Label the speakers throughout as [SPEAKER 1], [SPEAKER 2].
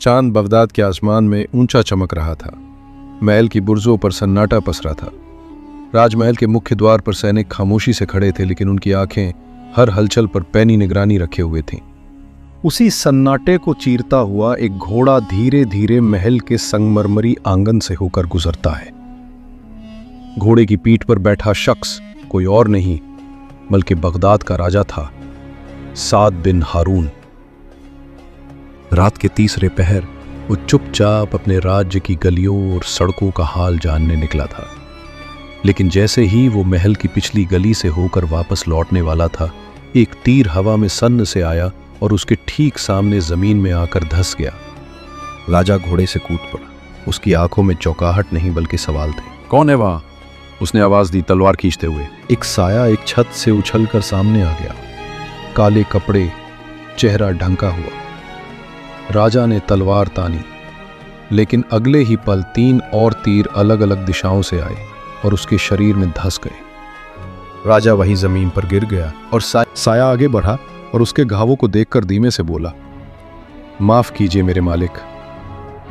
[SPEAKER 1] चांद बगदाद के आसमान में ऊंचा चमक रहा था। महल की बुर्जों पर सन्नाटा पसरा था। राजमहल के मुख्य द्वार पर सैनिक खामोशी से खड़े थे, लेकिन उनकी आंखें हर हलचल पर पैनी निगरानी रखे हुए थीं। उसी सन्नाटे को चीरता हुआ एक घोड़ा धीरे धीरे महल के संगमरमरी आंगन से होकर गुजरता है। घोड़े की पीठ पर बैठा शख्स कोई और नहीं बल्कि बगदाद का राजा था, साद बिन हारून। रात के तीसरे पहर वो चुपचाप अपने राज्य की गलियों और सड़कों का हाल जानने निकला था, लेकिन जैसे ही वो महल की पिछली गली से होकर वापस लौटने वाला था, एक तीर हवा में सन्न से आया और उसके ठीक सामने जमीन में आकर धंस गया। राजा घोड़े से कूद पड़ा। उसकी आंखों में चौंकाहट नहीं बल्कि सवाल थे।
[SPEAKER 2] कौन है वहां? उसने आवाज दी, तलवार खींचते हुए।
[SPEAKER 1] एक साया एक छत से उछलकर सामने आ गया, काले कपड़े, चेहरा ढंका हुआ। राजा ने तलवार तानी, लेकिन अगले ही पल 3 और तीर अलग अलग दिशाओं से आए और उसके शरीर में धंस गए। राजा वही जमीन पर गिर गया और साया आगे बढ़ा और उसके घावों को देखकर धीमे से बोला, माफ कीजिए मेरे मालिक,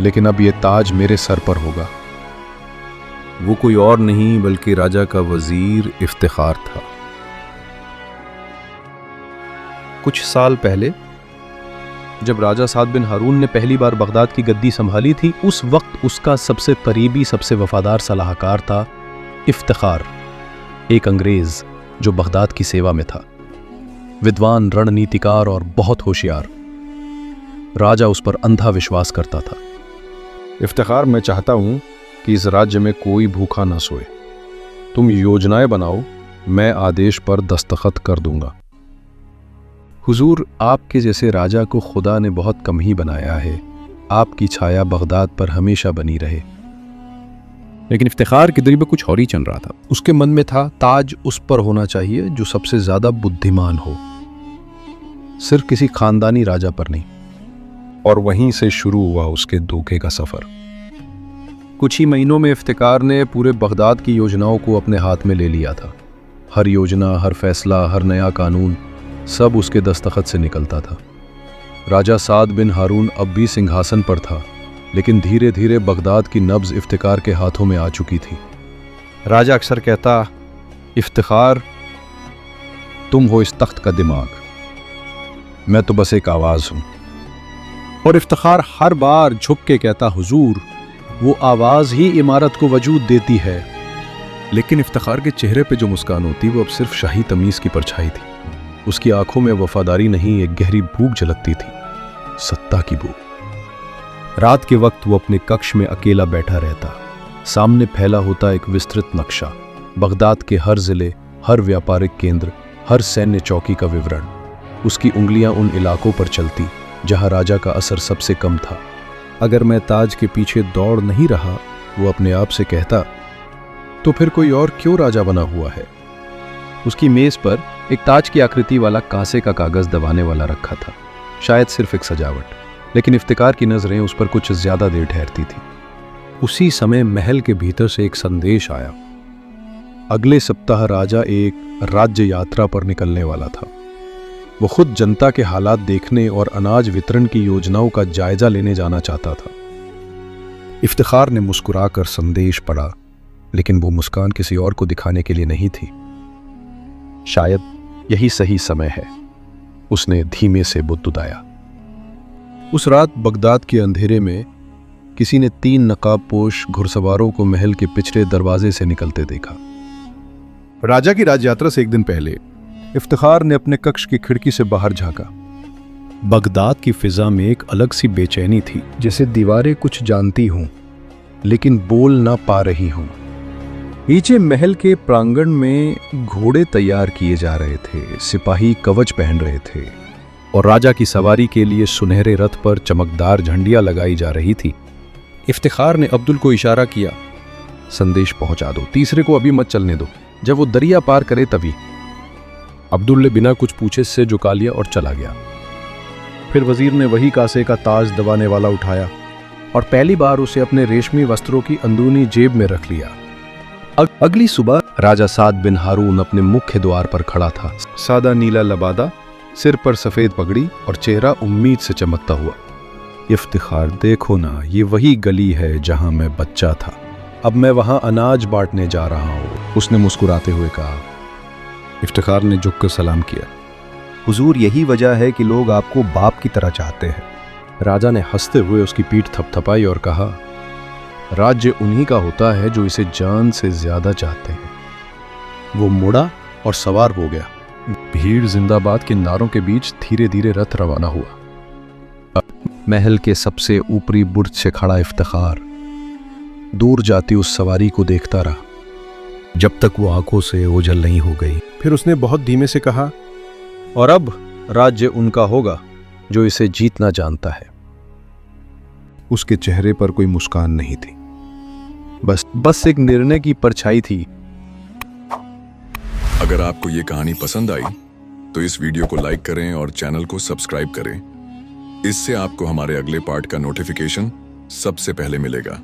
[SPEAKER 1] लेकिन अब यह ताज मेरे सर पर होगा।
[SPEAKER 2] वो कोई और नहीं बल्कि राजा का वजीर इफ्तिखार था।
[SPEAKER 1] कुछ साल पहले जब राजा साद बिन हारून ने पहली बार बगदाद की गद्दी संभाली थी, उस वक्त उसका सबसे करीबी, सबसे वफादार सलाहकार था इफ्तिखार, एक अंग्रेज जो बगदाद की सेवा में था। विद्वान, रणनीतिकार और बहुत होशियार। राजा उस पर अंधा विश्वास करता था। इफ्तिखार, मैं चाहता हूं कि इस राज्य में कोई भूखा ना सोए। तुम योजनाएं बनाओ, मैं आदेश पर दस्तखत कर दूंगा। हुजूर, आपके जैसे राजा को खुदा ने बहुत कम ही बनाया है। आपकी छाया बगदाद पर हमेशा बनी रहे।
[SPEAKER 2] लेकिन इफ्तिखार के दिल में कुछ और ही चल रहा था।
[SPEAKER 1] उसके मन में था, ताज उस पर होना चाहिए जो सबसे ज्यादा बुद्धिमान हो, सिर्फ किसी खानदानी राजा पर नहीं। और वहीं से शुरू हुआ उसके धोखे का सफर। कुछ ही महीनों में इफ्तिकार ने पूरे बगदाद की योजनाओं को अपने हाथ में ले लिया था। हर योजना, हर फैसला, हर नया कानून, सब उसके दस्तखत से निकलता था। राजा साद बिन हारून अब भी सिंहासन पर था, लेकिन धीरे धीरे बगदाद की नब्ज इफ्तिकार के हाथों में आ चुकी थी। राजा अक्सर कहता, इफ्तिखार, तुम हो इस तख्त का दिमाग, मैं तो बस एक आवाज हूं। और इफ्तिखार हर बार झुक के कहता, हुजूर, वो आवाज ही इमारत को वजूद देती है।
[SPEAKER 2] लेकिन इफ्तिखार के चेहरे पे जो मुस्कान होती, वो अब सिर्फ शाही तमीज की परछाई थी।
[SPEAKER 1] उसकी आंखों में वफादारी नहीं, एक गहरी भूख झलकती थी, सत्ता की भूख। रात के वक्त वो अपने कक्ष में अकेला बैठा रहता। सामने फैला होता एक विस्तृत नक्शा, बगदाद के हर जिले, हर व्यापारिक केंद्र, हर सैन्य चौकी का विवरण। उसकी उंगलियां उन इलाकों पर चलती जहां राजा का असर सबसे कम था। अगर मैं ताज के पीछे दौड़ नहीं रहा, वो अपने आप से कहता, तो फिर कोई और क्यों राजा बना हुआ है। उसकी मेज पर एक ताज की आकृति वाला कांसे का कागज दबाने वाला रखा था, शायद सिर्फ एक सजावट, लेकिन इफ्तिकार की नजरें उस पर कुछ ज्यादा देर ठहरती थी। उसी समय महल के भीतर से एक संदेश आया। अगले सप्ताह राजा एक राज्य यात्रा पर निकलने वाला था। वो खुद जनता के हालात देखने और अनाज वितरण की योजनाओं का जायजा लेने जाना चाहता था। इफ्तिखार ने मुस्कुराकर संदेश पढ़ा, लेकिन वो मुस्कान किसी और को दिखाने के लिए नहीं थी। शायद यही सही समय है, उसने धीमे से बुदबुदाया। उस रात बगदाद के अंधेरे में किसी ने 3 नकाबपोश घुड़सवारों को महल के पिछले दरवाजे से निकलते देखा। राजा की राजयात्रा से एक दिन पहले इफ्तिखार ने अपने कक्ष की खिड़की से बाहर झांका। बगदाद की फिजा में एक अलग सी बेचैनी थी, जैसे दीवारें कुछ जानती हों लेकिन बोल ना पा रही हों। नीचे महल के प्रांगण में घोड़े तैयार किए जा रहे थे, सिपाही कवच पहन रहे थे और राजा की सवारी के लिए सुनहरे रथ पर चमकदार झंडियां लगाई जा रही थी। इफ्तिखार ने अब्दुल को इशारा किया, संदेश पहुंचा दो, तीसरे को अभी मत चलने दो, जब वो दरिया पार करे तभी। अब्दुल ने बिना कुछ पूछे से झुका लिया और चला गया। फिर वजीर ने वही कांसे का ताज दबाने वाला उठाया और पहली बार उसे अपने रेशमी वस्त्रों की अंदरूनी जेब में रख लिया। अगली सुबह राजा साद बिन हारून अपने मुख्य द्वार पर खड़ा था, सादा नीला लबादा, सिर पर सफेद पगड़ी और चेहरा उम्मीद से चमकता हुआ। इफ्तिखार, देखो ना, ये वही गली है जहां मैं बच्चा था। अब मैं वहां अनाज बांटने जा रहा हूं, उसने मुस्कुराते हुए कहा। इफ्तिखार ने झुककर सलाम किया।
[SPEAKER 3] हुजूर, यही वजह है कि लोग आपको बाप की तरह चाहते हैं।
[SPEAKER 1] राजा ने हंसते हुए उसकी पीठ थपथपाई और कहा, राज्य उन्हीं का होता है जो इसे जान से ज्यादा चाहते हैं। वो मुड़ा और सवार हो गया। भीड़ जिंदाबाद के नारों के बीच धीरे धीरे रथ रवाना हुआ। महल के सबसे ऊपरी बुर्ज से खड़ा इफ्तिखार दूर जाती उस सवारी को देखता रहा
[SPEAKER 2] जब तक वो आंखों से ओझल नहीं हो गई।
[SPEAKER 1] फिर उसने बहुत धीमे से कहा, और अब राज्य उनका होगा जो इसे जीतना जानता है।
[SPEAKER 3] उसके चेहरे पर कोई मुस्कान नहीं थी,
[SPEAKER 1] बस एक निर्णय की परछाई थी।
[SPEAKER 4] अगर आपको ये कहानी पसंद आई तो इस वीडियो को लाइक करें और चैनल को सब्सक्राइब करें। इससे आपको हमारे अगले पार्ट का नोटिफिकेशन सबसे पहले मिलेगा।